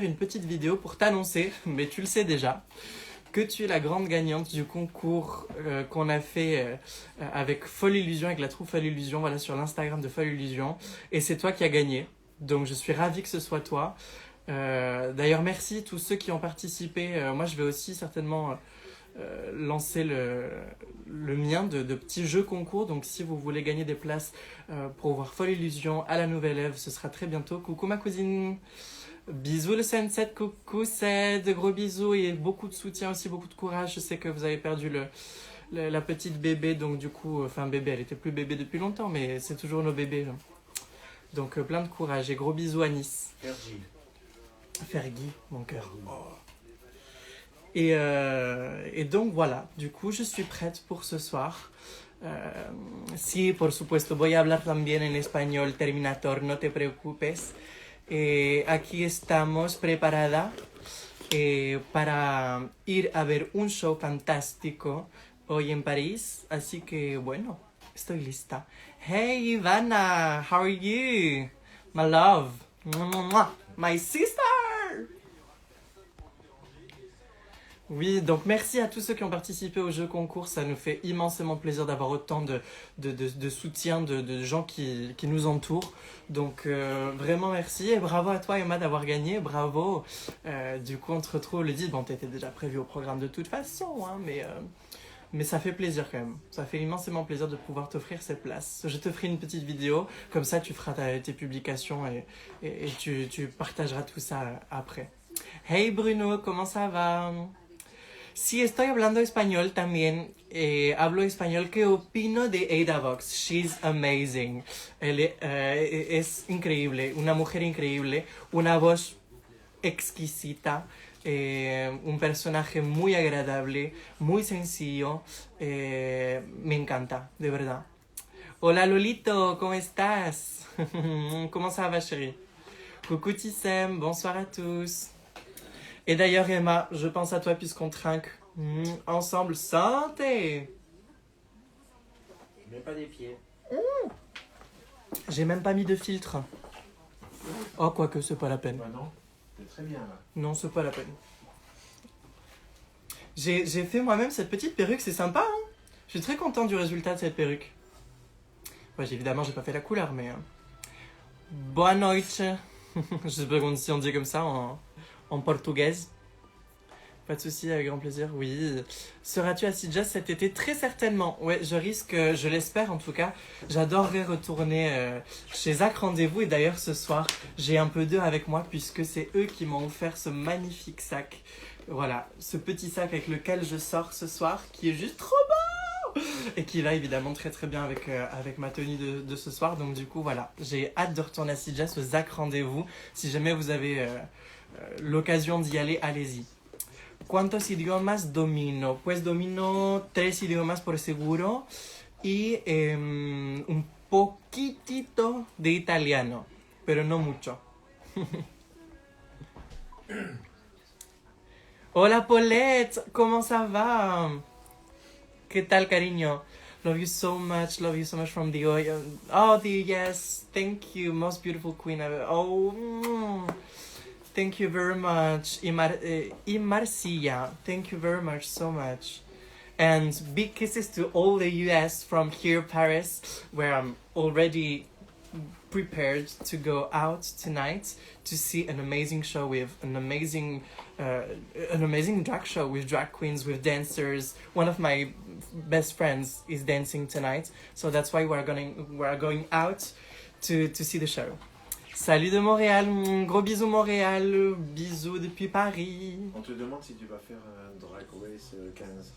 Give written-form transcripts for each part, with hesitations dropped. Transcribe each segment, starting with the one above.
une petite vidéo pour t'annoncer, mais tu le sais déjà, que tu es la grande gagnante du concours qu'on a fait avec Folle Illusion, avec la troupe Folle Illusion, voilà, sur l'Instagram de Folle Illusion. Et c'est toi qui as gagné. Donc je suis ravie que ce soit toi. D'ailleurs, merci tous ceux qui ont participé. Moi, je vais aussi certainement lancer le mien de petits jeux concours. Donc si vous voulez gagner des places pour voir Folle Illusion à la Nouvelle Ève, ce sera très bientôt. Coucou ma cousine. Bisous le Sunset, coucou Ced, gros bisous et beaucoup de soutien aussi, beaucoup de courage. Je sais que vous avez perdu la petite bébé, donc du coup, enfin bébé, elle était plus bébé depuis longtemps, mais c'est toujours nos bébés. Là. Donc plein de courage et gros bisous à Nice. Fergie, mon cœur. Oh. Et donc voilà, du coup je suis prête pour ce soir. Sí, por supuesto, voy a hablar también en español, Terminator, no te preocupes. Aquí estamos preparada para ir a ver un show fantástico hoy en París. Así que bueno, estoy lista. Hey Ivana, how are you? My love. My sister. Oui, donc merci à tous ceux qui ont participé au jeu concours. Ça nous fait immensément plaisir d'avoir autant de soutien, de gens qui nous entourent. Donc vraiment merci et bravo à toi Emma d'avoir gagné, bravo. Du coup on te retrouve le 10, bon t'étais déjà prévu au programme de toute façon, hein, mais ça fait plaisir quand même. Ça fait immensément plaisir de pouvoir t'offrir cette place. Je te ferai une petite vidéo, comme ça tu feras tes publications et tu partageras tout ça après. Hey Bruno, comment ça va? Sí, estoy hablando español también. Hablo español. ¿Qué opino de Ada Vox? She's amazing. Es increíble, una mujer increíble, una voz exquisita, un personaje muy agradable, muy sencillo. Me encanta, de verdad. Hola Lolito, ¿cómo estás? Comment ça va, chérie? Coucou Tissem, bonsoir à tous. Et d'ailleurs Emma, je pense à toi puisqu'on trinque ensemble. Santé! Mets pas des pieds. J'ai même pas mis de filtre. Oh, quoique, c'est pas la peine. Bah non, c'est très bien là. Non, c'est pas la peine. J'ai fait moi-même cette petite perruque, c'est sympa, hein? Je suis très content du résultat de cette perruque. Ouais, évidemment, j'ai pas fait la couleur, mais... Boa noite. Je sais pas si on dit comme ça en portugaise. Pas de souci, avec grand plaisir. Oui. Seras-tu à Sitges cet été? Très certainement. Ouais, je risque, je l'espère en tout cas. J'adorerais retourner chez Zach Rendez-vous. Et d'ailleurs, ce soir, j'ai un peu d'eux avec moi puisque c'est eux qui m'ont offert ce magnifique sac. Voilà, ce petit sac avec lequel je sors ce soir, qui est juste trop beau et qui va évidemment très très bien avec ma tenue de ce soir. Donc du coup, voilà, j'ai hâte de retourner à Sitges au Zach Rendez-vous. Si jamais vous avez l'occasion d'y aller, allez-y. ¿Cuántos idiomas domino? Pues domino 3 idiomas por seguro y un poquitito de italiano, pero no mucho. Hola Paulette, ¿cómo ça va? ¿Qué tal, cariño? Love you so much from the oil. Oh, yes, thank you, most beautiful queen ever. Oh, thank you very much, Marcia. Thank you very much, so much. And big kisses to all the US from here, Paris, where I'm already prepared to go out tonight to see an amazing show with an amazing drag show with drag queens, with dancers. One of my best friends is dancing tonight, so that's why we're going out to see the show. Salut de Montréal, gros bisous Montréal, bisous depuis Paris. On te demande si tu vas faire Drag Race 15.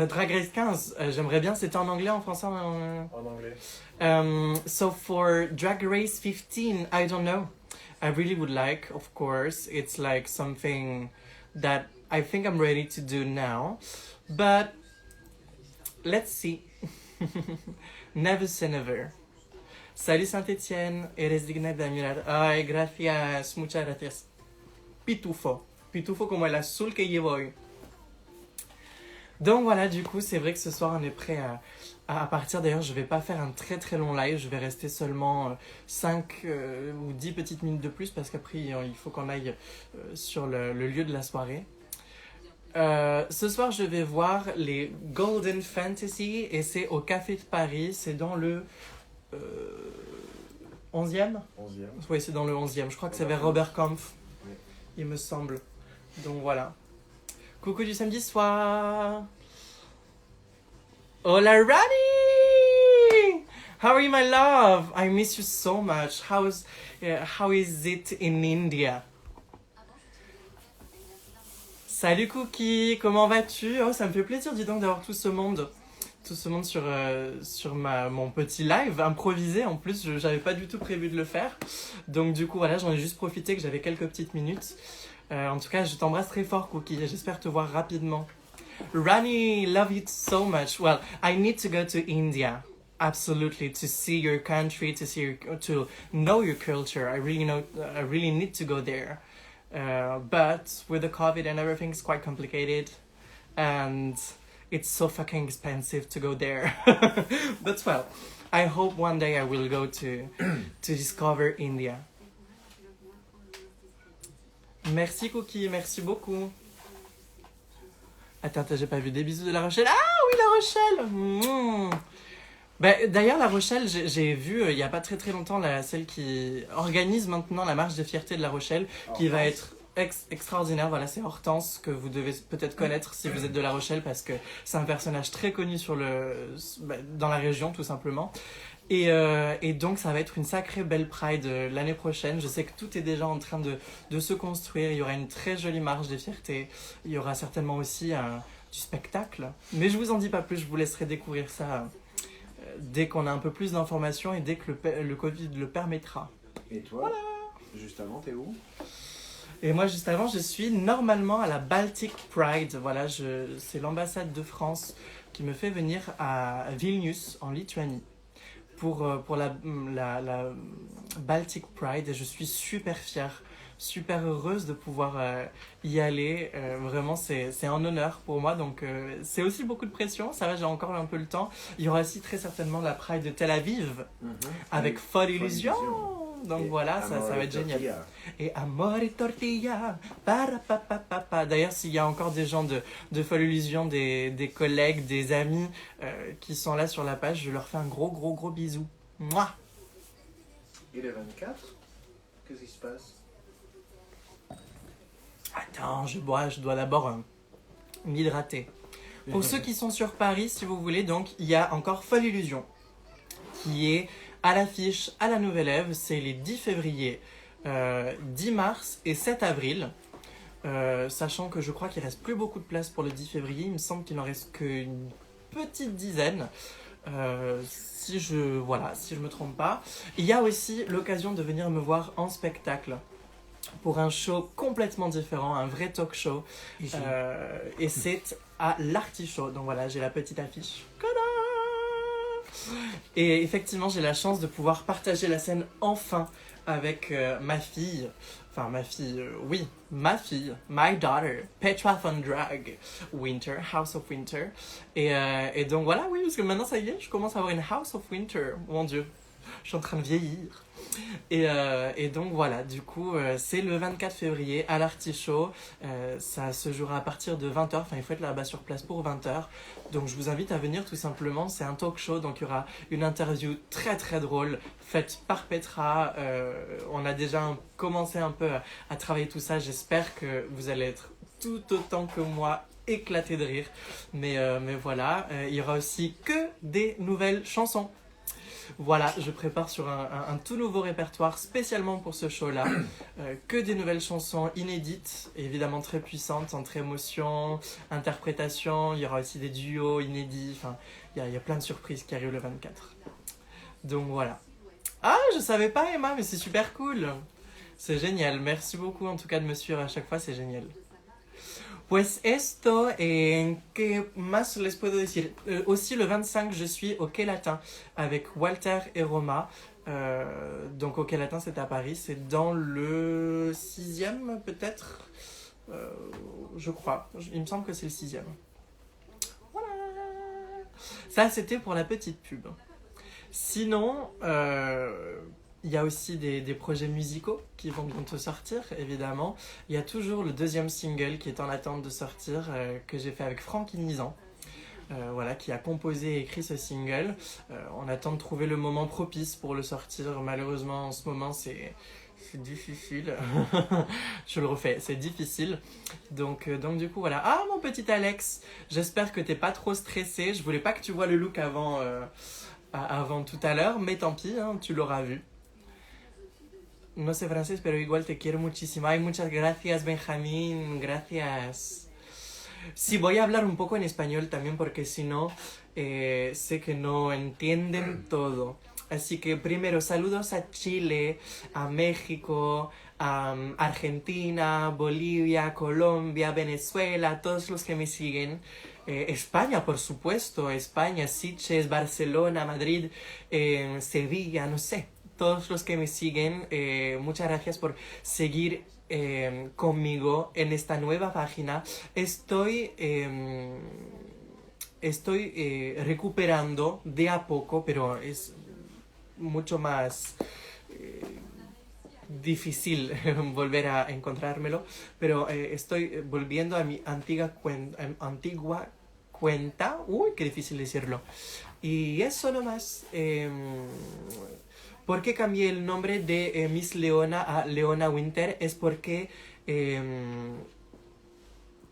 Drag Race 15, j'aimerais bien, c'était en anglais, en français En anglais. So for Drag Race 15, I don't know. I really would like, of course. It's like something that I think I'm ready to do now. But let's see. Never say never. Salut Saint-Étienne, eres digna de admirar. Ay, gracias, muchas gracias. Pitufo. Pitufo como el azul que llevo hoy. Donc voilà, du coup, c'est vrai que ce soir, on est prêt À partir d'ailleurs, je vais pas faire un très très long live, je vais rester seulement 5 ou 10 petites minutes de plus parce qu'après il faut qu'on aille sur le lieu de la soirée. Ce soir, je vais voir les Golden Fantasy et c'est au Café de Paris, c'est dans le 11e. 11e. Oui, c'est dans le 11e, je crois que c'est vers Robert Kampf, Oui. il me semble. Donc voilà. Coucou du samedi soir. Hola Rani! How are you, my love? I miss you so much. How is it in India? Salut Cookie, comment vas-tu? Oh, ça me fait plaisir, dis donc, d'avoir tout ce monde sur mon petit live improvisé. En plus, j'avais pas du tout prévu de le faire. Donc du coup, voilà, j'en ai juste profité que j'avais quelques petites minutes. En tout cas, je t'embrasse très fort, Cookie. J'espère te voir rapidement. Rani, love you so much. Well, I need to go to India. Absolutely, to see your country, to know your culture. I really need to go there. But with the COVID and everything, it's quite complicated. And it's so fucking expensive to go there. But well, I hope one day I will go to discover India. Merci Cookie, merci beaucoup. Attends, j'ai pas vu des bisous de La Rochelle. Ah oui, La Rochelle. Ben, d'ailleurs, La Rochelle, j'ai vu il y a pas très très longtemps celle qui organise maintenant la marche des fiertés de La Rochelle, qui va être extraordinaire. Voilà, c'est Hortense, que vous devez peut-être connaître si vous êtes de La Rochelle, parce que c'est un personnage très connu dans la région, tout simplement. Et donc, ça va être une sacrée belle Pride l'année prochaine. Je sais que tout est déjà en train de se construire. Il y aura une très jolie marche des fiertés. Il y aura certainement aussi du spectacle. Mais je vous en dis pas plus, je vous laisserai découvrir ça dès qu'on a un peu plus d'informations et dès que le Covid le permettra. Et toi, voilà. Juste avant, t'es où? Et moi, juste avant, je suis normalement à la Baltic Pride. Voilà, c'est l'ambassade de France qui me fait venir à Vilnius, en Lituanie, pour la Baltic Pride. Et je suis super fière, super heureuse de pouvoir y aller. Vraiment, c'est un honneur pour moi. Donc, c'est aussi beaucoup de pression. Ça va, j'ai encore un peu le temps. Il y aura aussi très certainement la Pride de Tel Aviv avec Folle Illusion. Donc voilà, ça va être génial. Et Amore Tortilla. D'ailleurs, s'il y a encore des gens de Folle Illusion, des collègues, des amis qui sont là sur la page, je leur fais un gros bisou. Mouah. Et le 24, qu'est-ce qui se passe? Attends, je dois d'abord m'hydrater. Pour ceux qui sont sur Paris, si vous voulez, donc il y a encore Folle Illusion qui est à l'affiche à la Nouvelle Ève. C'est les 10 février, 10 mars et 7 avril. Sachant que je crois qu'il ne reste plus beaucoup de place pour le 10 février. Il me semble qu'il n'en reste qu'une petite dizaine. Si je me trompe pas. Il y a aussi l'occasion de venir me voir en spectacle pour un show complètement différent, un vrai talk show. Et c'est à l'Artichaut. Donc voilà, j'ai la petite affiche. Et effectivement, j'ai la chance de pouvoir partager la scène enfin avec ma fille. Enfin, ma fille, my daughter, Petra von Drag, Winter, House of Winter. Et donc voilà, oui, parce que maintenant, ça y est, je commence à avoir une House of Winter. Mon Dieu, je suis en train de vieillir. Et donc voilà, du coup, c'est le 24 février à l'Artichaut. Ça se jouera à partir de 20h. Enfin, il faut être là-bas sur place pour 20h. Donc je vous invite à venir tout simplement. C'est un talk show, donc il y aura une interview très très drôle faite par Petra. On a déjà commencé un peu à travailler tout ça. J'espère que vous allez être tout autant que moi éclaté de rire. Mais voilà, il y aura aussi que des nouvelles chansons. Voilà, je prépare sur un tout nouveau répertoire spécialement pour ce show-là. Que des nouvelles chansons inédites, évidemment très puissantes, entre émotion, interprétation. Il y aura aussi des duos inédits. Enfin, il y a plein de surprises qui arrivent le 24. Donc voilà. Ah, je savais pas, Emma, mais c'est super cool. C'est génial. Merci beaucoup en tout cas de me suivre à chaque fois, c'est génial. Pues esto, ¿qué más les puedo decir? Aussi le 25, je suis au Quai Latin avec Walter et Roma. Donc au Quai Latin, c'est à Paris. C'est dans le 6e peut-être, je crois. Il me semble que c'est le 6e. Voilà. Ça, c'était pour la petite pub. Sinon, il y a aussi des projets musicaux qui vont bientôt sortir, évidemment. Il y a toujours le deuxième single qui est en attente de sortir, que j'ai fait avec Francky Nizan. Voilà, qui a composé et écrit ce single. On attend de trouver le moment propice pour le sortir. Malheureusement, en ce moment, c'est difficile. Je le refais, c'est difficile. Donc du coup, voilà. Ah, mon petit Alex, j'espère que t'es pas trop stressé. Je voulais pas que tu vois le look avant tout à l'heure, mais tant pis, hein, tu l'auras vu. No sé francés, pero igual te quiero muchísimo. Ay, muchas gracias, Benjamín. Gracias. Sí, voy a hablar un poco en español también porque si no, sé que no entienden todo. Así que primero saludos a Chile, a México, a Argentina, Bolivia, Colombia, Venezuela, a todos los que me siguen. España, por supuesto, España, Sitges, Barcelona, Madrid, Sevilla, no sé. Todos los que me siguen, muchas gracias por seguir conmigo en esta nueva página. Estoy recuperando de a poco, pero es mucho más difícil volver a encontrármelo, pero estoy volviendo a mi antigua cuenta. Uy, qué difícil decirlo. Y eso nomás. ¿Por qué cambié el nombre de Miss Leona a Leona Winter? Es porque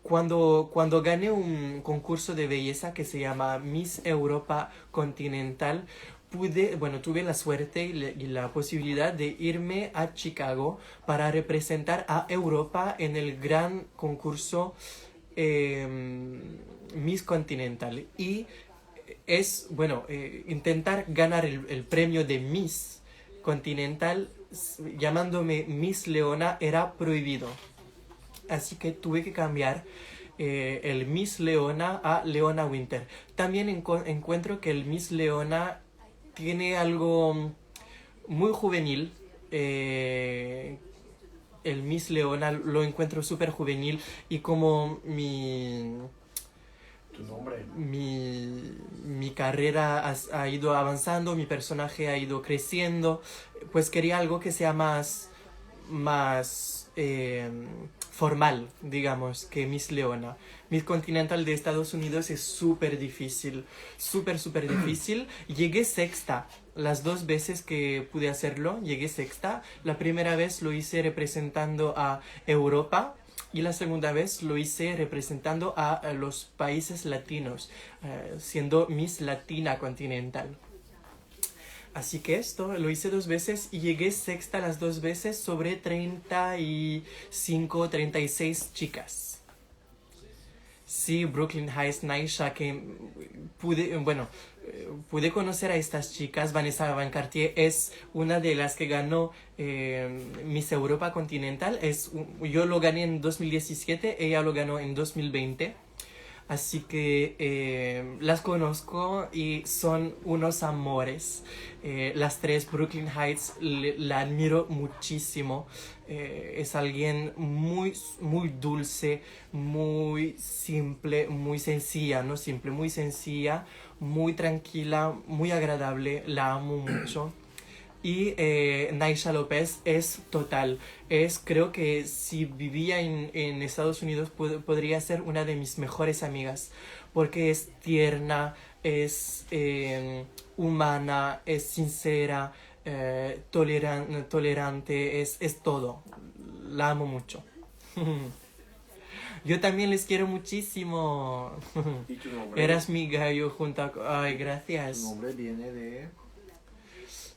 cuando gané un concurso de belleza que se llama Miss Europa Continental, tuve la suerte y la posibilidad de irme a Chicago para representar a Europa en el gran concurso Miss Continental. Y es, intentar ganar el premio de Miss Continental llamándome Miss Leona era prohibido. Así que tuve que cambiar el Miss Leona a Leona Winter. También encuentro que el Miss Leona tiene algo muy juvenil. El Miss Leona lo encuentro súper juvenil y como Tu nombre. mi carrera ha ido avanzando, mi personaje ha ido creciendo, pues quería algo que sea más formal, digamos, que Miss Leona. Miss Continental de Estados Unidos es súper difícil, súper difícil. Llegué sexta las dos veces que pude hacerlo, llegué sexta. La primera vez lo hice representando a Europa y la segunda vez lo hice representando a los países latinos, siendo Miss Latina Continental. Así que esto, lo hice dos veces y llegué sexta las dos veces sobre 35, 36 chicas. Sí, Brooklyn Heights, Naisha, que pude conocer a estas chicas. Vanessa Van Cartier es una de las que ganó Miss Europa Continental. Yo lo gané en 2017, ella lo ganó en 2020. Así que las conozco y son unos amores. Las tres, Brooklyn Heights, la admiro muchísimo. Es alguien muy dulce, muy simple, muy sencilla, no simple, muy sencilla, muy tranquila, muy agradable. La amo mucho. Y Naisha López es total. Creo que si vivía en Estados Unidos podría ser una de mis mejores amigas. Porque es tierna, es humana, es sincera, tolerante, es todo. La amo mucho. Yo también les quiero muchísimo. ¿Y tu nombre? Eras mi gallo junto a... Ay, gracias. Tu nombre viene de...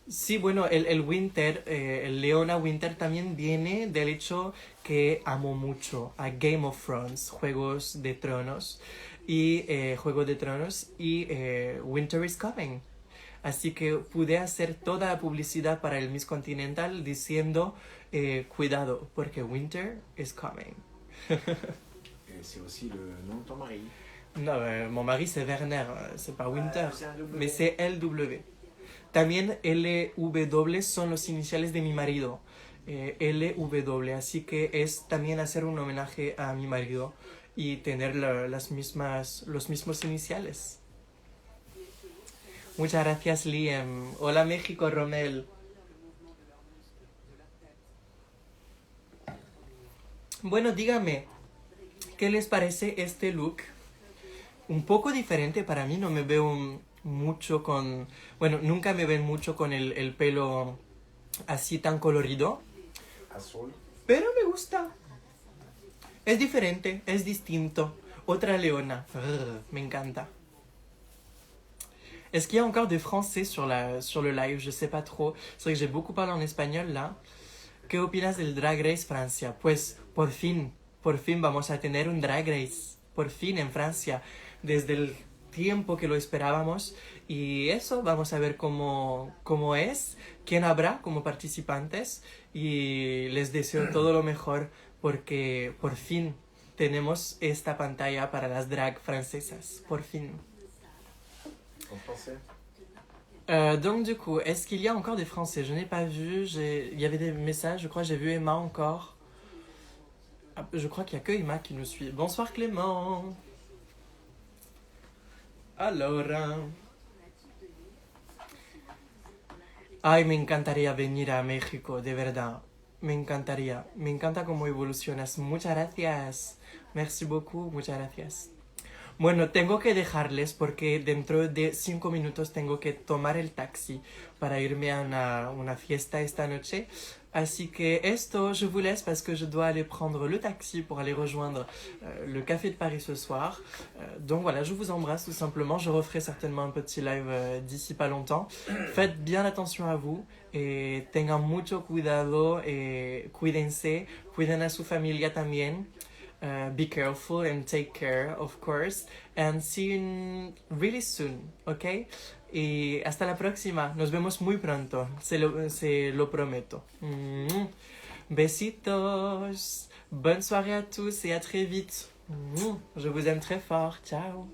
Sí, bueno, el Winter, el Leona Winter también viene del hecho que amo mucho a Game of Thrones, Juegos de Tronos y Winter is Coming. Así que pude hacer toda la publicidad para el Miss Continental diciendo cuidado porque Winter is Coming. C'est aussi le nom de ton mari. Non, mon mari c'est Werner, c'est pas Winter, C'est un W. mais c'est LW. También LW son los iniciales de mi marido, LW, así que es también hacer un homenaje a mi marido y tener los mismos iniciales. Muchas gracias, Liam. Hola, México, Romel. Bueno, dígame, ¿qué les parece este look? Un poco diferente para mí, no me veo mucho con... Bueno, nunca me ven mucho con el pelo así tan colorido, Azul. pero me gusta. Es diferente, es distinto. Otra leona. Me encanta. Est-ce qu'il y a encore des Français sur le live? Je sais pas trop. C'est vrai que j'ai beaucoup parlé en espagnol là. ¿Qué opinas del Drag Race Francia? Pues por fin vamos a tener un Drag Race. Por fin en Francia. Desde el tiempo que lo esperábamos. Y eso, vamos a ver cómo es, quién habrá como participantes. Y les deseo todo lo mejor porque por fin tenemos esta pantalla para las drag francesas. Por fin. En français. Donc du coup, est-ce qu'il y a encore des Français? Je n'ai pas vu, il y avait des messages, je crois, j'ai vu Emma encore. Ah, je crois qu'il n'y a que Emma qui nous suit. Bonsoir Clément. Alors... Ay, me encantaría venir a México, de verdad. Me encantaría. Me encanta cómo evolucionas. Muchas gracias. Merci beaucoup, muchas gracias. Bueno, tengo que dejarles porque dentro de 5 minutos tengo que tomar el taxi para irme a una fiesta esta noche. Así que esto, je vous laisse parce que je dois aller prendre le taxi pour aller rejoindre le Café de Paris ce soir. Donc voilà, je vous embrasse tout simplement. Je referai certainement un petit live d'ici pas longtemps. Faites bien attention à vous et tengan mucho cuidado et cuídense, cuiden a su familia también. Be careful and take care, of course. And see you really soon, ¿ok? Y hasta la próxima. Nos vemos muy pronto. Se lo prometo. Besitos. Bonne soirée à tous et à très vite. Je vous aime très fort. Ciao.